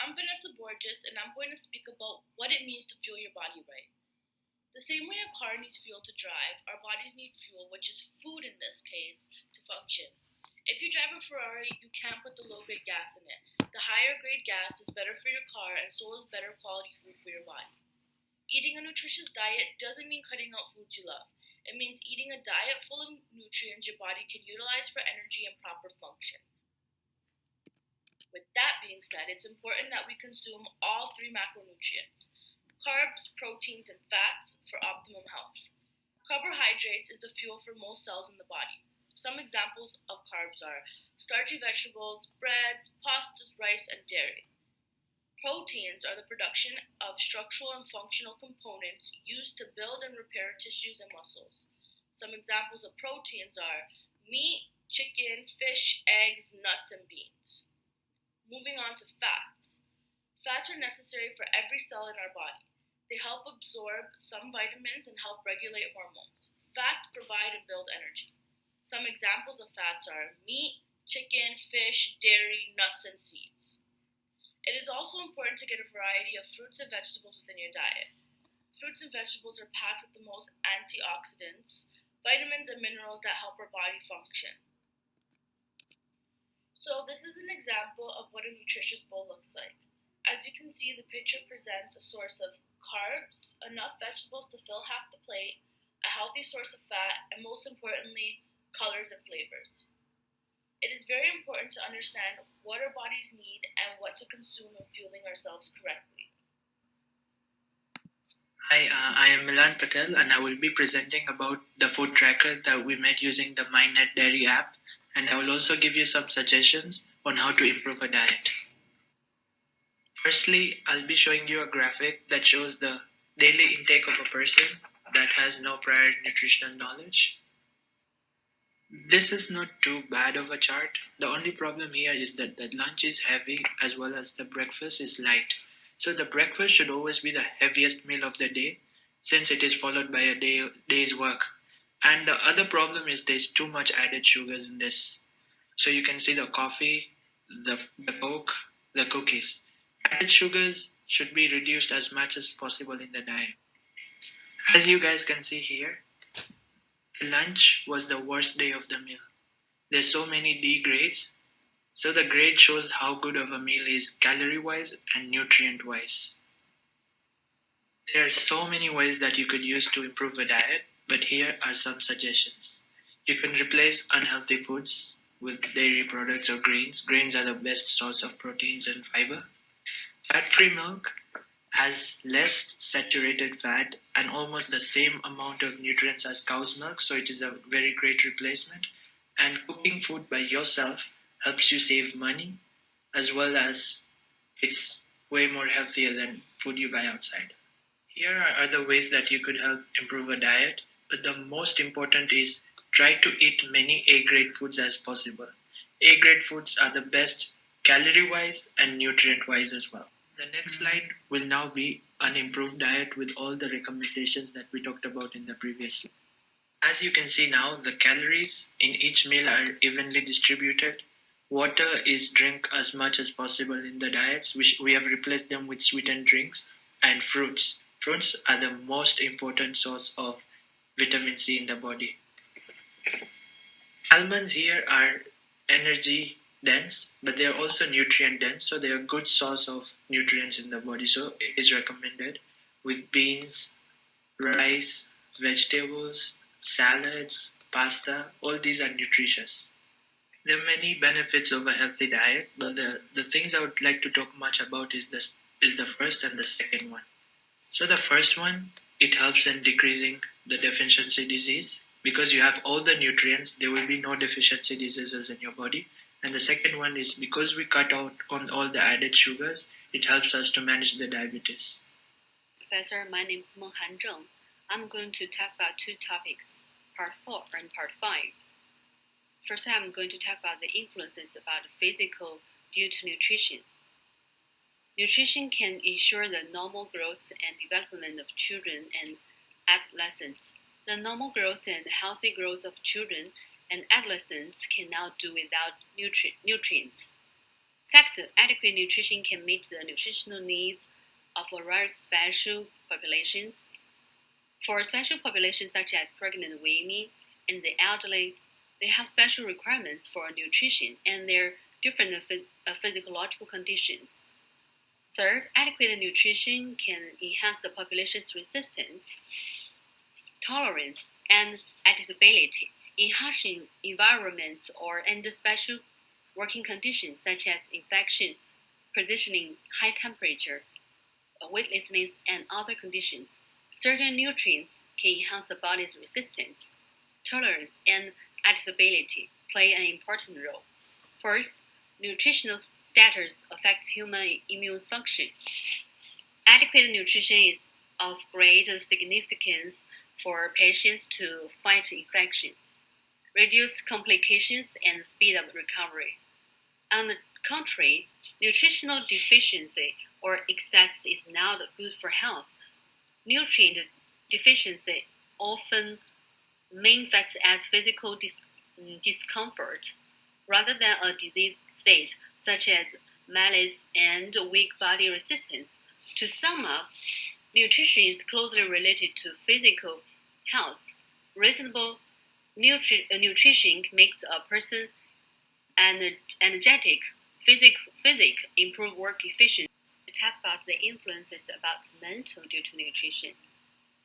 I'm Vanessa Borges, and I'm going to speak about what it means to fuel your body right. The same way a car needs fuel to drive, our bodies need fuel, which is food in this case, to function. If you drive a Ferrari, you can't put the low grade gas in it. The higher grade gas is better for your car, and so is better quality food for your body. Eating a nutritious diet doesn't mean cutting out foods you love. It means eating a diet full of nutrients your body can utilize for energy and proper function. With that being said, it's important that we consume all three macronutrients: carbs, proteins, and fats for optimum health. Carbohydrates is the fuel for most cells in the body. Some examples of carbs are starchy vegetables, breads, pastas, rice, and dairy. Proteins are the production of structural and functional components used to build and repair tissues and muscles. Some examples of proteins are meat, chicken, fish, eggs, nuts, and beans. Moving on to fats. Fats are necessary for every cell in our body. They help absorb some vitamins and help regulate hormones. Fats provide and build energy. Some examples of fats are meat, chicken, fish, dairy, nuts, and seeds. It is also important to get a variety of fruits and vegetables within your diet. Fruits and vegetables are packed with the most antioxidants, vitamins, and minerals that help our body function. So this is an example of what a nutritious bowl looks like. As you can see, the picture presents a source of carbs, enough vegetables to fill half the plate, a healthy source of fat, and most importantly, colors and flavors. It is very important to understand what our bodies need and what to consume when fueling ourselves correctly. Hi, I am Milan Patel and I will be presenting about the food tracker that we made using the MyNet Dairy app, and I will also give you some suggestions on how to improve a diet. Firstly, I'll be showing you a graphic that shows the daily intake of a person that has no prior nutritional knowledge. This is not too bad of a chart. The only problem here is that the lunch is heavy as well as the breakfast is light. So the breakfast should always be the heaviest meal of the day since it is followed by a day's work. And the other problem is there's too much added sugars in this. So you can see the coffee, the coke, the cookies. Added sugars should be reduced as much as possible in the diet. As you guys can see here, lunch was the worst day of the meal. There's so many D grades. So the grade shows how good of a meal is calorie-wise and nutrient-wise. There are so many ways that you could use to improve a diet, but here are some suggestions. You can replace unhealthy foods with dairy products or grains. Grains are the best source of proteins and fiber. Fat-free milk has less saturated fat and almost the same amount of nutrients as cow's milk, so it is a very great replacement. And cooking food by yourself helps you save money, as well as it's way more healthier than food you buy outside. Here are other ways that you could help improve a diet, but the most important is try to eat many A-grade foods as possible. A-grade foods are the best calorie-wise and nutrient-wise as well. The next slide will now be an improved diet with all the recommendations that we talked about in the previous slide. As you can see now, the calories in each meal are evenly distributed. Water is drink as much as possible in the diets, which we have replaced them with sweetened drinks, and fruits. Fruits are the most important source of vitamin C in the body. Almonds here are energy dense, but they are also nutrient dense, so they are a good source of nutrients in the body. So it is recommended with beans, rice, vegetables, salads, pasta. All these are nutritious. There are many benefits of a healthy diet, but the things I would like to talk much about is the first and the second one. So the first one, it helps in decreasing the deficiency disease. Because you have all the nutrients, there will be no deficiency diseases in your body. And the second one is because we cut out on all the added sugars, it helps us to manage the diabetes. Professor, my name is Menghan Zheng. I'm going to talk about two topics, part 4 and part 5. First, I'm going to talk about the influences about physical due to nutrition. Nutrition can ensure the normal growth and development of children and adolescents. The normal growth and healthy growth of children and adolescents cannot do without nutrients. Second, adequate nutrition can meet the nutritional needs of various special populations. For special populations such as pregnant women and the elderly, they have special requirements for nutrition and their different physiological conditions. Third, adequate nutrition can enhance the population's resistance, tolerance, and adaptability in harsh environments or under special working conditions such as infection, positioning, high temperature, weightlessness, and other conditions. Certain nutrients can enhance the body's resistance, tolerance, and adaptability, play an important role. First, nutritional status affects human immune function. Adequate nutrition is of great significance for patients to fight infection, reduce complications, and speed up recovery. On the contrary, nutritional deficiency or excess is not good for health. Nutrient deficiency often manifests as physical discomfort rather than a disease state, such as malaise and weak body resistance. To sum up, nutrition is closely related to physical health. Reasonable nutrition makes a person energetic, improve work efficiency. To talk about the influences about mental due to nutrition.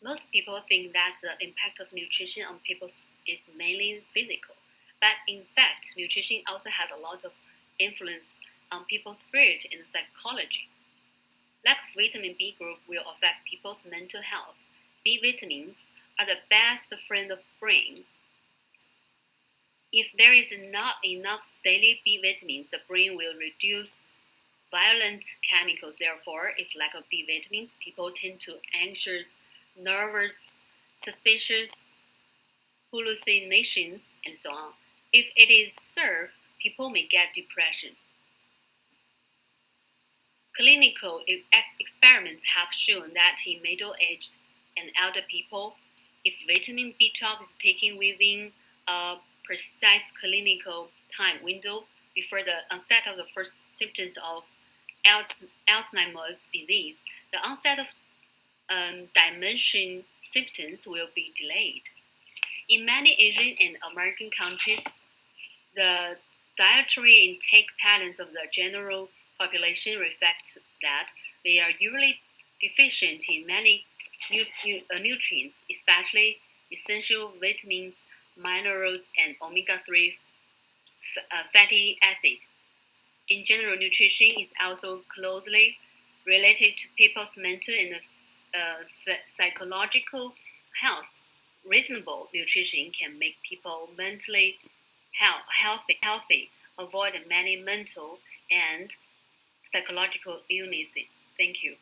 Most people think that the impact of nutrition on people is mainly physical, but in fact, nutrition also has a lot of influence on people's spirit and psychology. Lack of vitamin B group will affect people's mental health. B vitamins are the best friend of brain. If there is not enough daily B vitamins, the brain will reduce violent chemicals. Therefore, if lack of B vitamins, people tend to anxious, nervous, suspicious, hallucinations, and so on. If it is served, people may get depression. Clinical experiments have shown that in middle-aged and elder people, if vitamin B12 is taken within a precise clinical time window before the onset of the first symptoms of Alzheimer's disease, the onset of dementia symptoms will be delayed. In many Asian and American countries, the dietary intake patterns of the general population reflect that they are usually deficient in many nutrients, especially essential vitamins, minerals, and omega-3 fatty acid. In general, nutrition is also closely related to people's mental and psychological health. Reasonable nutrition can make people mentally healthy, avoid many mental and psychological illnesses. Thank you.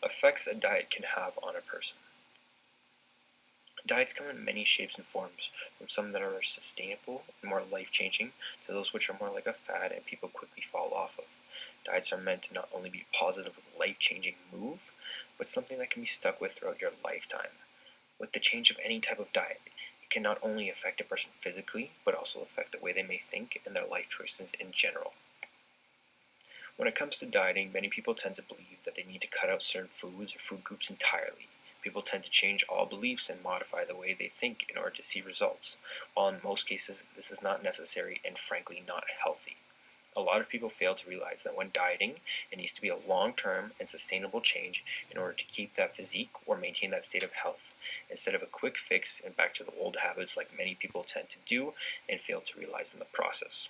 Effects a diet can have on a person. Diets come in many shapes and forms, from some that are sustainable and more life-changing to those which are more like a fad and people quickly fall off of. Diets are meant to not only be a positive, life-changing move, but something that can be stuck with throughout your lifetime. With the change of any type of diet, it can not only affect a person physically, but also affect the way they may think and their life choices in general. When it comes to dieting, many people tend to believe that they need to cut out certain foods or food groups entirely. People tend to change all beliefs and modify the way they think in order to see results, while in most cases this is not necessary and frankly not healthy. A lot of people fail to realize that when dieting, it needs to be a long-term and sustainable change in order to keep that physique or maintain that state of health, instead of a quick fix and back to the old habits like many people tend to do and fail to realize in the process.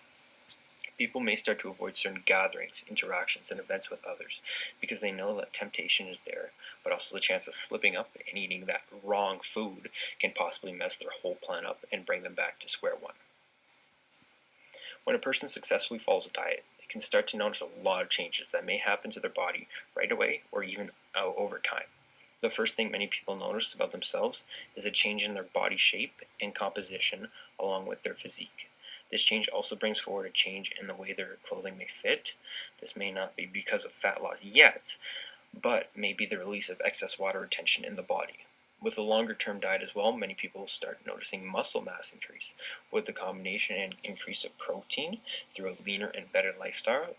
People may start to avoid certain gatherings, interactions, and events with others because they know that temptation is there, but also the chance of slipping up and eating that wrong food can possibly mess their whole plan up and bring them back to square one. When a person successfully follows a diet, they can start to notice a lot of changes that may happen to their body right away or even over time. The first thing many people notice about themselves is a change in their body shape and composition along with their physique. This change also brings forward a change in the way their clothing may fit. This may not be because of fat loss yet, but may be the release of excess water retention in the body. With a longer term diet as well, many people start noticing muscle mass increase. With the combination and increase of protein through a leaner and better lifestyle,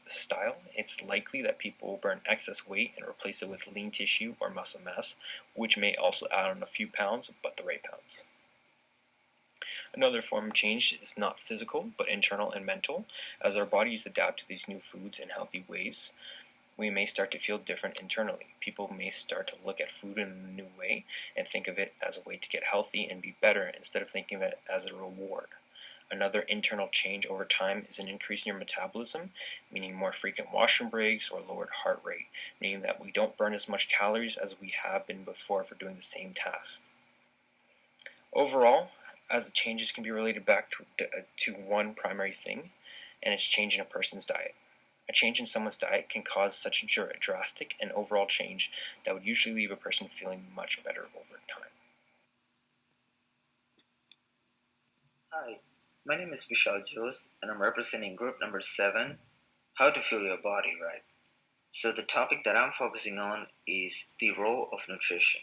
it's likely that people will burn excess weight and replace it with lean tissue or muscle mass, which may also add on a few pounds, but the right pounds. Another form of change is not physical, but internal and mental. As our bodies adapt to these new foods in healthy ways, we may start to feel different internally. People may start to look at food in a new way and think of it as a way to get healthy and be better instead of thinking of it as a reward. Another internal change over time is an increase in your metabolism, meaning more frequent washroom breaks or lowered heart rate, meaning that we don't burn as much calories as we have been before for doing the same task. Overall, as the changes can be related back to one primary thing, and it's change in a person's diet. A change in someone's diet can cause such a drastic and overall change that would usually leave a person feeling much better over time. Hi, my name is Vishal Jose, and I'm representing group number 7, How to Fuel Your Body Right. So the topic that I'm focusing on is the role of nutrition.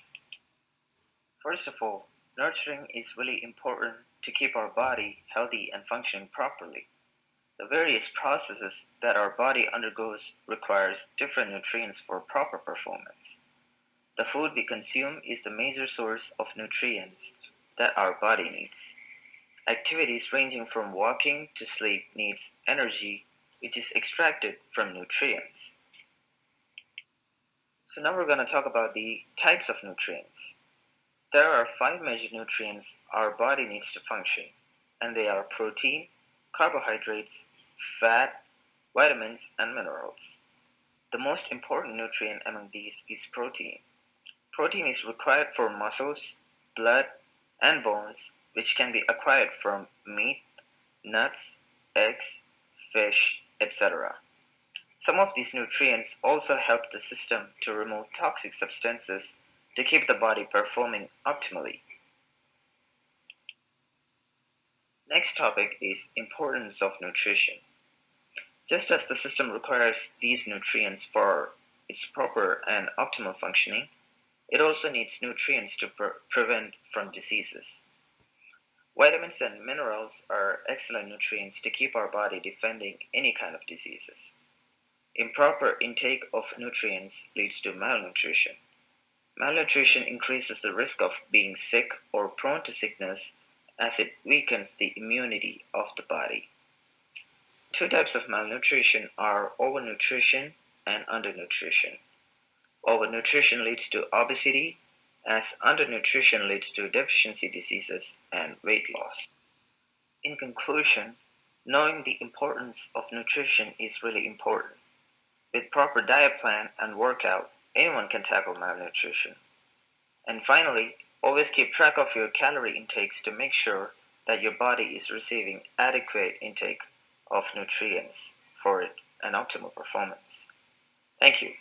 First of all, nurturing is really important to keep our body healthy and functioning properly. The various processes that our body undergoes requires different nutrients for proper performance. The food we consume is the major source of nutrients that our body needs. Activities ranging from walking to sleep needs energy, which is extracted from nutrients. So now we're going to talk about the types of nutrients. There are 5 major nutrients our body needs to function, and they are protein, carbohydrates, fat, vitamins, and minerals. The most important nutrient among these is protein. Protein is required for muscles, blood, and bones, which can be acquired from meat, nuts, eggs, fish, etc. Some of these nutrients also help the system to remove toxic substances to keep the body performing optimally. Next topic is importance of nutrition. Just as the system requires these nutrients for its proper and optimal functioning, it also needs nutrients to prevent from diseases. Vitamins and minerals are excellent nutrients to keep our body defending any kind of diseases. Improper intake of nutrients leads to malnutrition. Malnutrition increases the risk of being sick or prone to sickness as it weakens the immunity of the body. 2 types of malnutrition are overnutrition and undernutrition. Overnutrition leads to obesity, as undernutrition leads to deficiency diseases and weight loss. In conclusion, knowing the importance of nutrition is really important. With proper diet plan and workout, anyone can tackle malnutrition. And finally, always keep track of your calorie intakes to make sure that your body is receiving adequate intake of nutrients for an optimal performance. Thank you.